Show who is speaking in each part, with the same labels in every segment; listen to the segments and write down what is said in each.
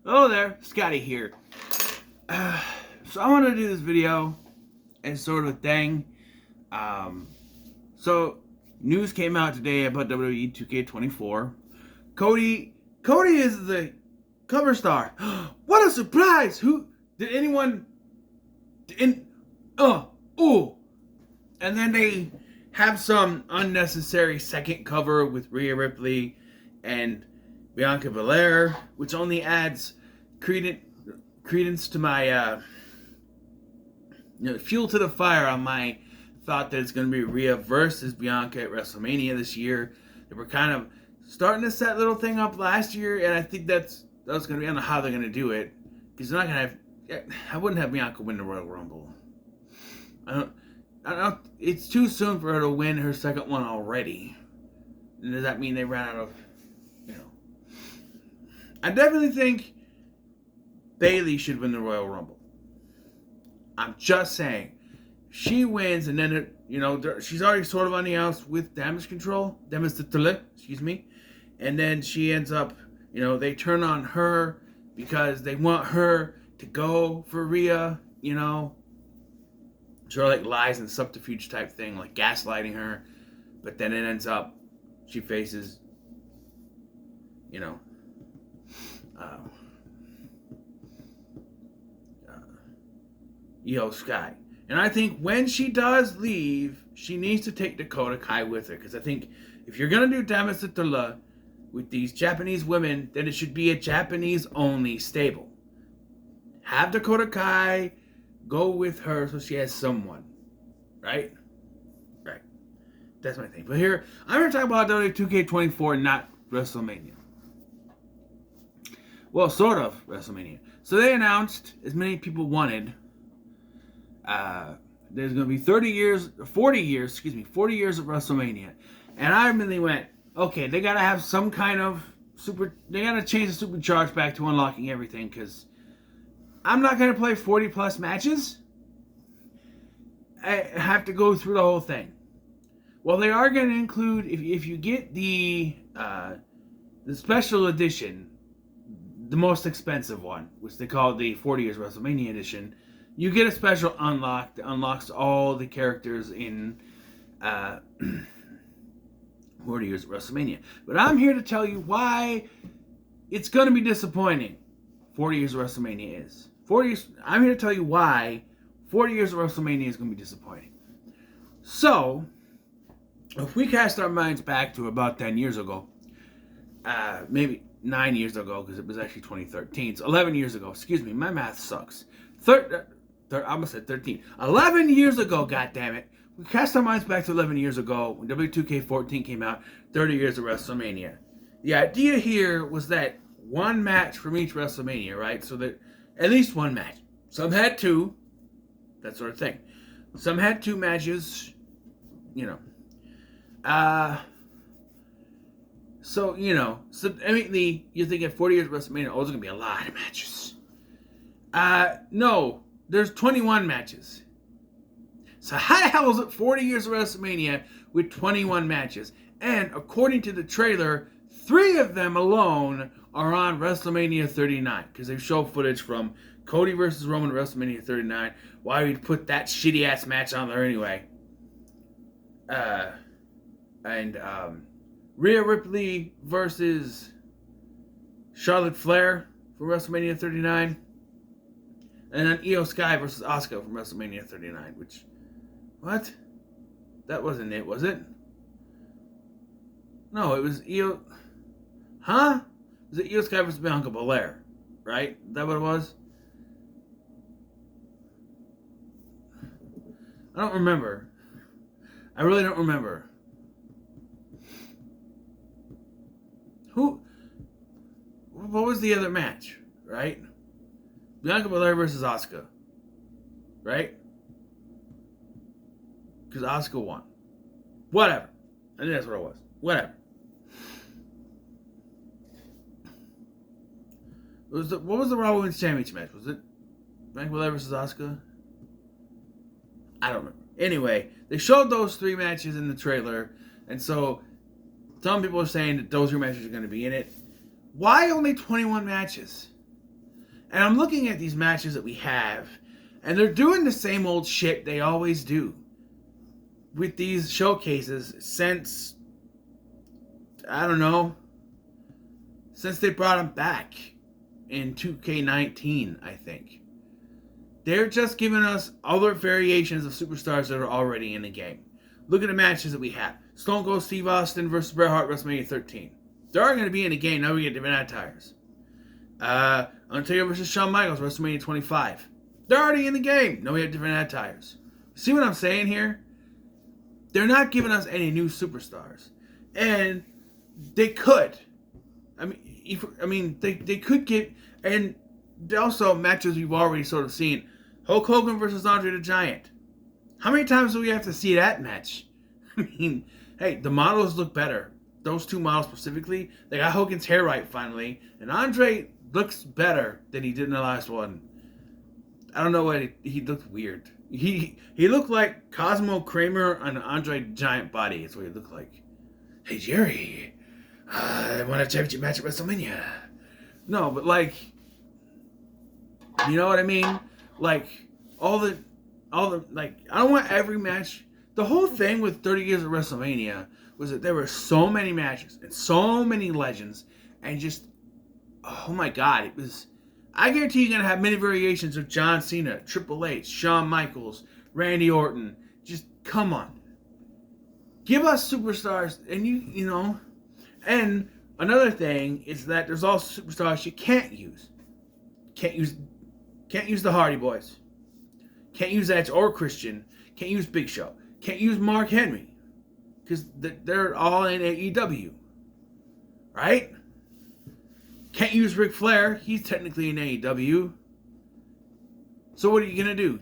Speaker 1: Hello there, Scotty here. So I want to do this video as sort of a thing. So news came out today about WWE 2K24. Cody is the cover star. What a surprise! Who did anyone? And then they have some unnecessary second cover with Rhea Ripley and Bianca Belair, which only adds credence to my fuel to the fire on my thought that it's going to be Rhea versus Bianca at WrestleMania this year. They were kind of starting to set little thing up last year, and I think that's going to be. I don't know how they're going to do it, because they're not going to have. I wouldn't have Bianca win the Royal Rumble. I don't. It's too soon for her to win her second one already. And does that mean they ran out of? I definitely think Bayley should win the Royal Rumble. I'm just saying. She wins, and then she's already sort of on the outs with Damage Control, excuse me, and then she ends up, they turn on her because they want her to go for Rhea, sort of like lies and subterfuge type thing, like gaslighting her, but then it ends up she faces, Io Sky. And I think when she does leave, she needs to take Dakota Kai with her. Because I think if you're going to do Damasatula with these Japanese women, then it should be a Japanese-only stable. Have Dakota Kai go with her so she has someone. Right? Right. That's my thing. But here, I'm going to talk about WWE 2K24, not WrestleMania. Well, sort of WrestleMania. So they announced, as many people wanted, there's going to be 40 years of WrestleMania. And I immediately went, okay, they got to have some kind of they got to change the supercharge back to unlocking everything, because I'm not going to play 40 plus matches. I have to go through the whole thing. Well, they are going to include, if you get the special edition, the most expensive one, which they call the 40 years WrestleMania edition, you get a special unlock that unlocks all the characters in 40 years of WrestleMania. But I'm here to tell you why it's going to be disappointing. 40 years of WrestleMania is. I'm here to tell you why 40 years of WrestleMania is going to be disappointing. So, if we cast our minds back to about 10 years ago, maybe 9 years ago, because it was actually 2013. So 11 years ago. Excuse me, my math sucks. I almost said 13. 11 years ago, goddammit. We cast our minds back to 11 years ago when W2K14 came out, 30 years of WrestleMania. The idea here was that one match from each WrestleMania, right? So that at least one match. Some had two, that sort of thing. Some had two matches, So, you're thinking 40 years of WrestleMania, there's going to be a lot of matches. No, there's 21 matches. So how the hell is it 40 years of WrestleMania with 21 matches? And according to the trailer, 3 of them alone are on WrestleMania 39. Because they show footage from Cody versus Roman at WrestleMania 39. Why would you put that shitty ass match on there anyway? Rhea Ripley versus Charlotte Flair for WrestleMania 39. And then Io Sky versus Asuka from WrestleMania 39. Which, what? That wasn't it, was it? No, it was Io... Huh? Was it Io Sky versus Bianca Belair? Right? Is that what it was? I don't remember. I really don't remember. What was the other match, right? Bianca Belair versus Asuka, right? Because Asuka won. Whatever. I think that's what it was. Whatever. What was the Raw Women's Championship match? Was it Bianca Belair versus Asuka? I don't remember. Anyway, they showed those 3 matches in the trailer, and so some people are saying that those 3 matches are going to be in it. Why only 21 matches? And I'm looking at these matches that we have, and they're doing the same old shit they always do with these showcases since, I don't know, since they brought them back in 2K19, I think. They're just giving us other variations of superstars that are already in the game. Look at the matches that we have. Stone Cold Steve Austin versus Bret Hart, WrestleMania 13. They are going to be in the game. Now we get different attires. Undertaker versus Shawn Michaels, WrestleMania 25. They're already in the game. Now we have different attires. See what I'm saying here? They're not giving us any new superstars. And they could. They could get... And also matches we've already sort of seen. Hulk Hogan versus Andre the Giant. How many times do we have to see that match? I mean, hey, the models look better. Those two models specifically. They got Hogan's hair right finally. And Andre looks better than he did in the last one. I don't know what he looked weird. He looked like Cosmo Kramer on an Andre Giant body. That's what he looked like. Hey Jerry, I want a championship match at WrestleMania. No, but like, you know what I mean? Like all the like, I don't want every match. The whole thing with 30 years of WrestleMania was that there were so many matches and so many legends, and just, oh my God, it was. I guarantee you're going to have many variations of John Cena, Triple H, Shawn Michaels, Randy Orton. Just, come on. Give us superstars, and you know. And another thing is that there's also superstars you can't use. Can't use the Hardy Boys. Can't use Edge or Christian. Can't use Big Show. Can't use Mark Henry. Because they're all in AEW. Right? Can't use Ric Flair. He's technically in AEW. So what are you going to do?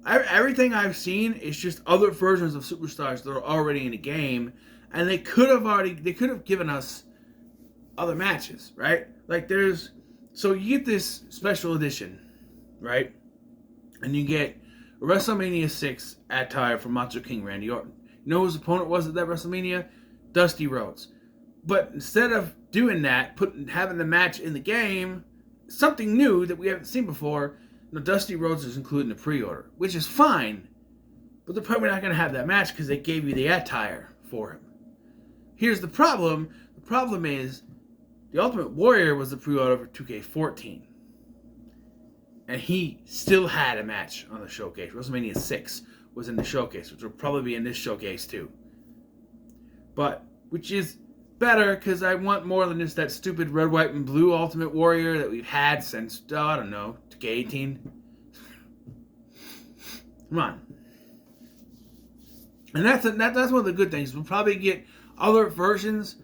Speaker 1: Everything I've seen is just other versions of superstars that are already in the game. And they could have given us other matches, right? Like so you get this special edition, right? And you get a WrestleMania 6 attire from Macho King Randy Orton. You know who his opponent was at that WrestleMania? Dusty Rhodes. But instead of doing that, having the match in the game, something new that we haven't seen before, Dusty Rhodes is included in the pre-order, which is fine. But they're probably not going to have that match because they gave you the attire for him. Here's the problem. The problem is the Ultimate Warrior was the pre-order for 2K14. And he still had a match on the showcase. WrestleMania 6 was in the showcase, which will probably be in this showcase too. But, which is better, because I want more than just that stupid red, white, and blue Ultimate Warrior that we've had since, I don't know, 2K18. Come on. And that's one of the good things. We'll probably get other versions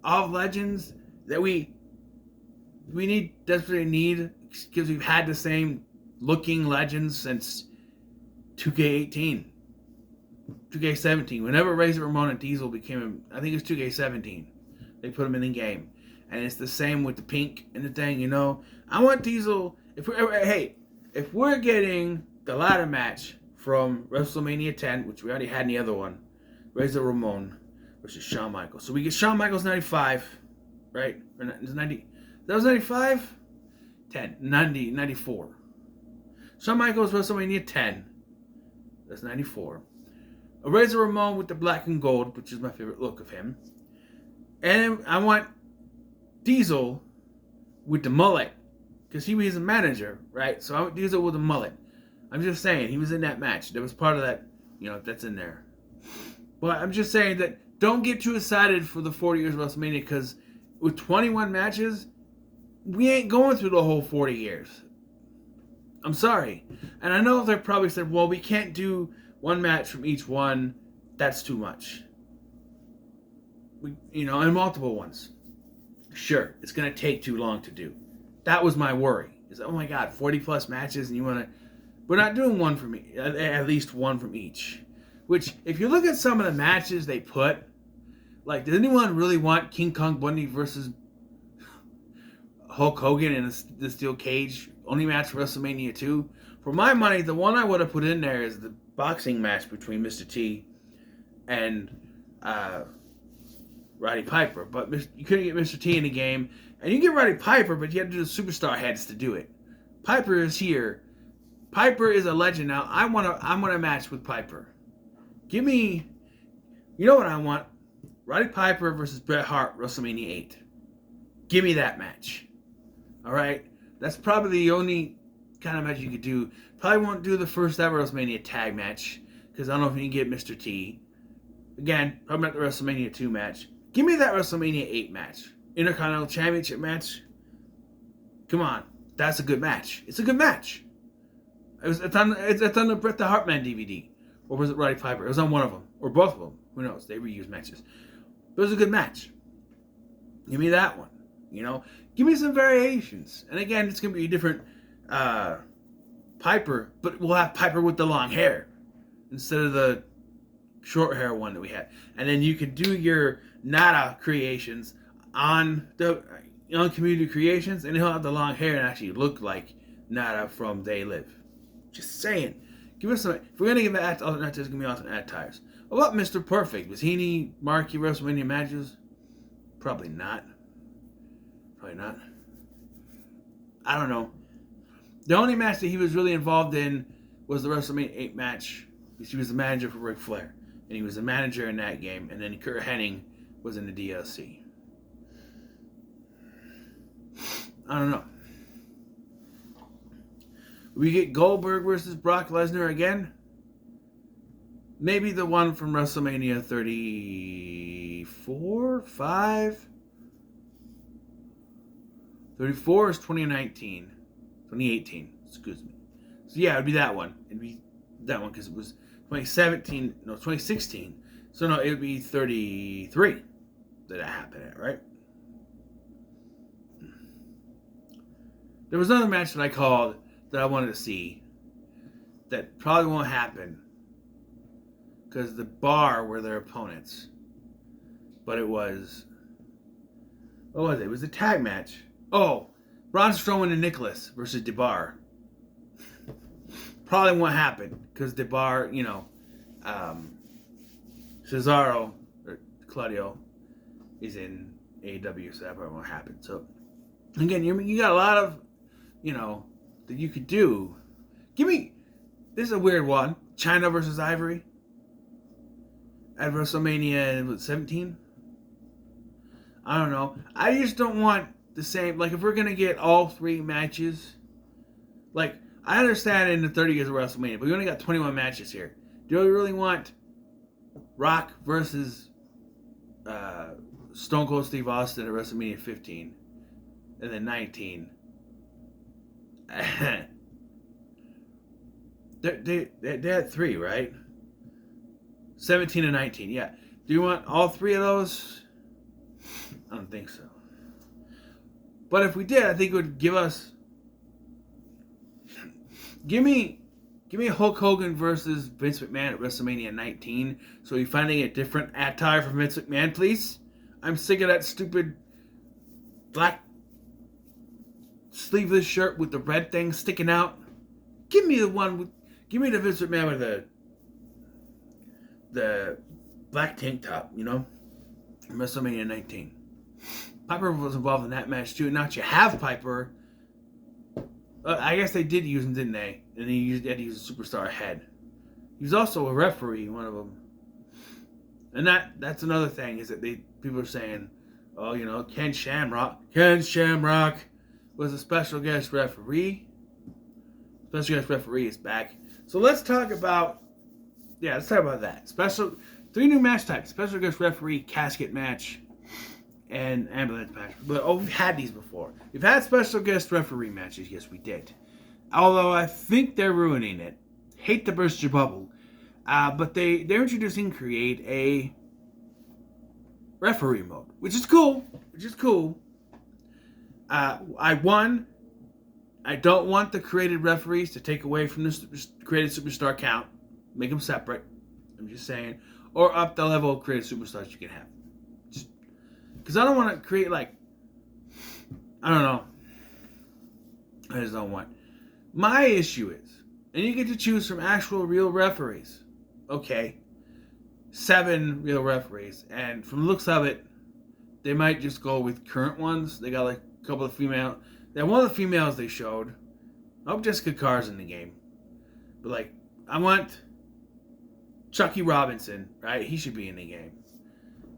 Speaker 1: of Legends that we desperately need, because we've had the same looking Legends since 2K18. 2K17. Whenever Razor Ramon and Diesel became, I think it was 2K17. They put them in the game. And it's the same with the pink and the thing, you know. I want Diesel, if we're getting the ladder match from WrestleMania 10, which we already had in the other one, Razor Ramon versus Shawn Michaels. So we get Shawn Michaels 95, right? Or 90. That was 95? 10. 90, 94. Shawn Michaels WrestleMania 10. That's 94. A Razor Ramon with the black and gold, which is my favorite look of him. And I want Diesel with the mullet, because he was a manager, right? So I want Diesel with a mullet. I'm just saying, he was in that match. That was part of that, you know, that's in there. But I'm just saying that don't get too excited for the 40 years of WrestleMania, because with 21 matches, we ain't going through the whole 40 years. I'm sorry. And I know they probably said, well, we can't do one match from each one. That's too much. And multiple ones. Sure, it's going to take too long to do. That was my worry. Is, oh my God, 40 plus matches, and you want to... We're not doing one from at least one from each. Which, if you look at some of the matches they put, like, does anyone really want King Kong Bundy versus Hulk Hogan in the steel cage? Only match for WrestleMania 2? For my money, the one I would have put in there is the boxing match between Mr. T and Roddy Piper. But you couldn't get Mr. T in the game. And you get Roddy Piper, but you had to do the superstar heads to do it. Piper is here. Piper is a legend now. I want a match with Piper. Give me, you know what I want? Roddy Piper versus Bret Hart, WrestleMania 8. Give me that match. All right? That's probably the only kind of match you could do. Probably won't do the first ever WrestleMania tag match because I don't know if you can get Mr. T. Again, probably not the WrestleMania 2 match. Give me that WrestleMania 8 match. Intercontinental Championship match. Come on. That's a good match. It's a good match. It's on the Bret the Hartman DVD. Or was it Roddy Piper? It was on one of them. Or both of them. Who knows? They reuse matches. But it was a good match. Give me that one. You know? Give me some variations. And again, it's going to be a different Piper. But we'll have Piper with the long hair. Instead of the short hair one that we had. And then you can do your Nada creations on Community Creations. And he'll have the long hair and actually look like Nada from They Live. Just saying. Give us some. If we're gonna give that alternate, there's gonna be alternate tires. What about Mr. Perfect? Was he any marquee WrestleMania matches? Probably not. Probably not. I don't know. The only match that he was really involved in was the WrestleMania 8 match. He was the manager for Ric Flair, and he was the manager in that game. And then Kurt Hennig was in the DLC. I don't know. We get Goldberg versus Brock Lesnar again. Maybe the one from WrestleMania 34, 5. 34 is 2019. 2018, excuse me. So yeah, it'd be that one. It'd be that one because it was 2016. So no, it would be 33 that happened at, right? There was another match that I called that I wanted to see that probably won't happen because the Bar were their opponents. But it was, what was it? It was a tag match. Oh, Braun Strowman and Nicholas versus DeBar. Probably won't happen because DeBar, you know, Cesaro or Claudio is in AEW, so that probably won't happen. So again, you got a lot of, you know, that you could do. Give me, this is a weird one. China versus Ivory at WrestleMania 17. I don't know. I just don't want the same. Like, if we're gonna get all three matches, like, I understand in the 30 years of WrestleMania, but we only got 21 matches here. Do we really want Rock versus Stone Cold Steve Austin at WrestleMania 15 and then 19? They had three, right? 17 and 19, yeah. Do you want all three of those? I don't think so. But if we did, I think it would give us... Give me Hulk Hogan versus Vince McMahon at WrestleMania 19. So you're finding a different attire for Vince McMahon, please? I'm sick of that stupid black sleeveless shirt with the red thing sticking out. Give me the one with... Give me the Vince McMahon with the black tank top, you know? WrestleMania 19. Piper was involved in that match too. Now that you have Piper, I guess they did use him, didn't they? And he had to use a superstar head. He was also a referee, one of them. And that's another thing, is that people are saying, oh, you know, Ken Shamrock was a special guest referee. Special guest referee is back. So let's talk about that. Three new match types. Special guest referee, casket match, and ambulance match. But we've had these before. We've had special guest referee matches. Yes, we did. Although I think they're ruining it. Hate to burst your bubble. But they're introducing Create a referee mode. Which is cool. I don't want the created referees to take away from the created superstar count. Make them separate. I'm just saying. Or up the level of created superstars you can have. Just because I don't want to create, like, I don't know. I just don't want. My issue is, and you get to choose from actual real referees. Okay. 7 real referees. And from the looks of it, they might just go with current ones. They got like a couple of female. One of the females they showed I hope Jessica Carr's in the game. But, like, I want Chucky Robinson, right? He should be in the game.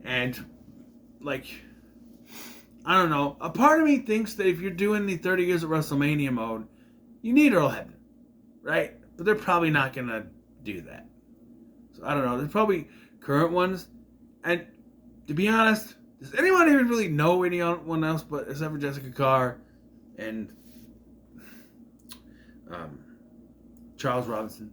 Speaker 1: And, like, I don't know. A part of me thinks that if you're doing the 30 Years of WrestleMania mode, you need Earl Hebner, right? But they're probably not going to do that. So, I don't know. There's probably current ones. And, to be honest, does anyone even really know anyone else but except for Jessica Carr and Charles Robinson?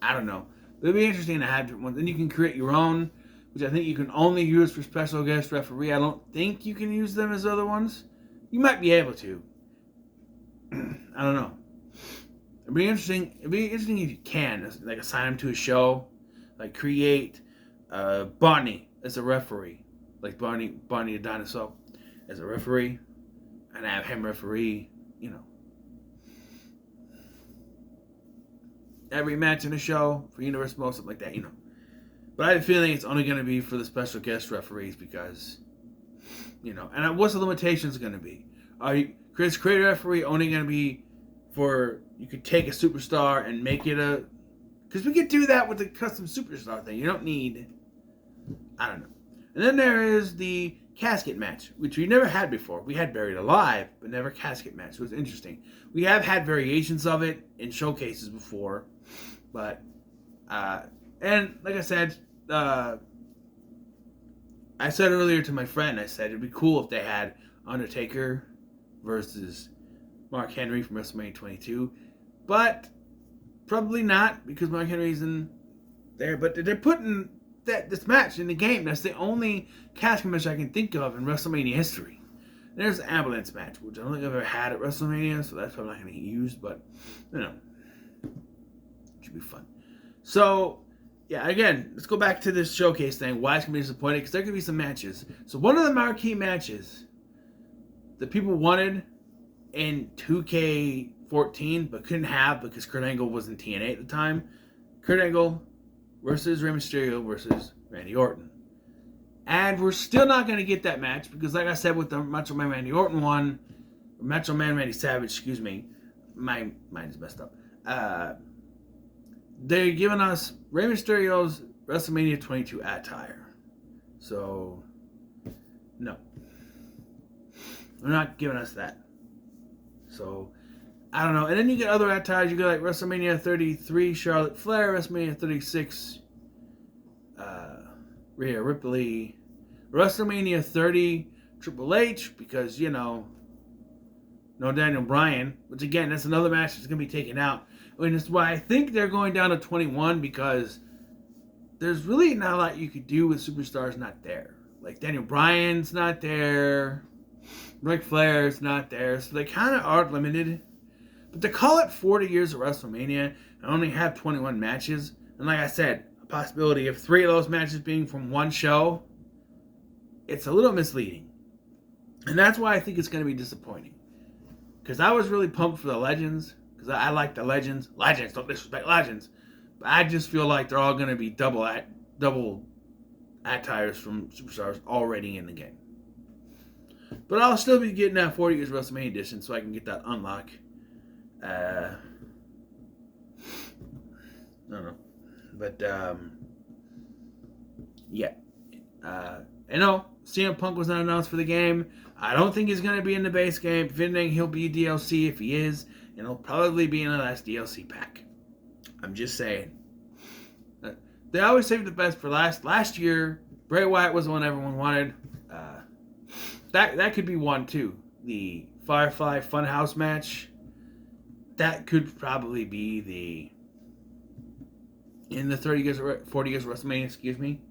Speaker 1: I don't know. But it'd be interesting to have different ones. Then you can create your own, which I think you can only use for special guest referee. I don't think you can use them as other ones. You might be able to. I don't know. It'd be interesting. It'd be interesting if you can, like, assign them to a show, like create Bonnie as a referee, like Bonnie the dinosaur as a referee, and have him referee, you know, every match in the show for Universal Mode, something like that, you know. But I have a feeling it's only going to be for the special guest referees because, you know, and what's the limitations going to be? Are you, create a referee only going to be for, you could take a superstar and make it a, because we could do that with the custom superstar thing. You don't need, I don't know. And then there is the casket match, which we never had before. We had Buried Alive, but never casket match. It was interesting. We have had variations of it in showcases before, but and like I said earlier to my friend, I said it'd be cool if they had Undertaker versus Mark Henry from WrestleMania 22, but probably not because Mark Henry's in there. But they're putting this match in the game. That's the only casket match I can think of in WrestleMania history. And there's the ambulance match, which I don't think I've ever had at WrestleMania, so that's probably not going to get used, but, you know, it should be fun. So, yeah, again, let's go back to this showcase thing. Why it's going to be disappointing? Because there could be some matches. So one of the marquee matches that people wanted in 2K14 but couldn't have because Kurt Angle was in TNA at the time, Kurt Angle versus Rey Mysterio versus Randy Orton. And we're still not going to get that match because, like I said, with the Macho Man Randy Orton one, Macho Man Randy Savage, excuse me, my mind is messed up. They're giving us Rey Mysterio's WrestleMania 22 attire. So, no. They're not giving us that. So, I don't know. And then you get other attires. You get like WrestleMania 33, Charlotte Flair, WrestleMania 36, Rhea Ripley, WrestleMania 30, Triple H, because, you know, no Daniel Bryan, which again, that's another match that's going to be taken out. And it's why I think they're going down to 21 because there's really not a lot you could do with superstars not there. Like Daniel Bryan's not there, Ric Flair's not there, so they kind of are limited. But to call it 40 years of WrestleMania and only have 21 matches, and like I said, a possibility of 3 of those matches being from one show, it's a little misleading. And that's why I think it's going to be disappointing. Because I was really pumped for the Legends, because I like the Legends. Legends, don't disrespect Legends. But I just feel like they're all going to be double attires from superstars already in the game. But I'll still be getting that 40 years WrestleMania edition so I can get that unlock. I don't know. But, yeah. I know CM Punk was not announced for the game. I don't think he's going to be in the base game. If anything, he'll be DLC if he is. And he'll probably be in the last DLC pack. I'm just saying. They always save the best for last. Last year, Bray Wyatt was the one everyone wanted. That could be one, too. The Firefly Funhouse match. That could probably be in the 40 years of WrestleMania, excuse me.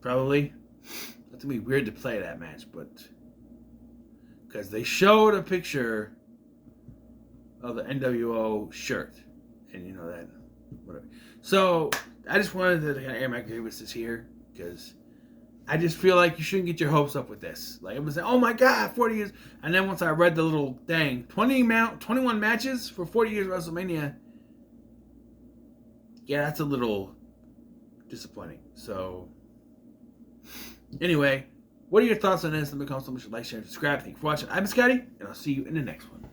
Speaker 1: Probably. That's going to be weird to play that match, but because they showed a picture of the NWO shirt, and you know that, whatever. So, I just wanted to kind of air my grievances here, because I just feel like you shouldn't get your hopes up with this. Like, it was like, oh my god, 40 years, and then once I read the little thing, 21 matches for 40 years of WrestleMania, yeah, that's a little disappointing. So, anyway, what are your thoughts on this? Let me comment, like, share, and subscribe. Thank you for watching. I'm Scotty, and I'll see you in the next one.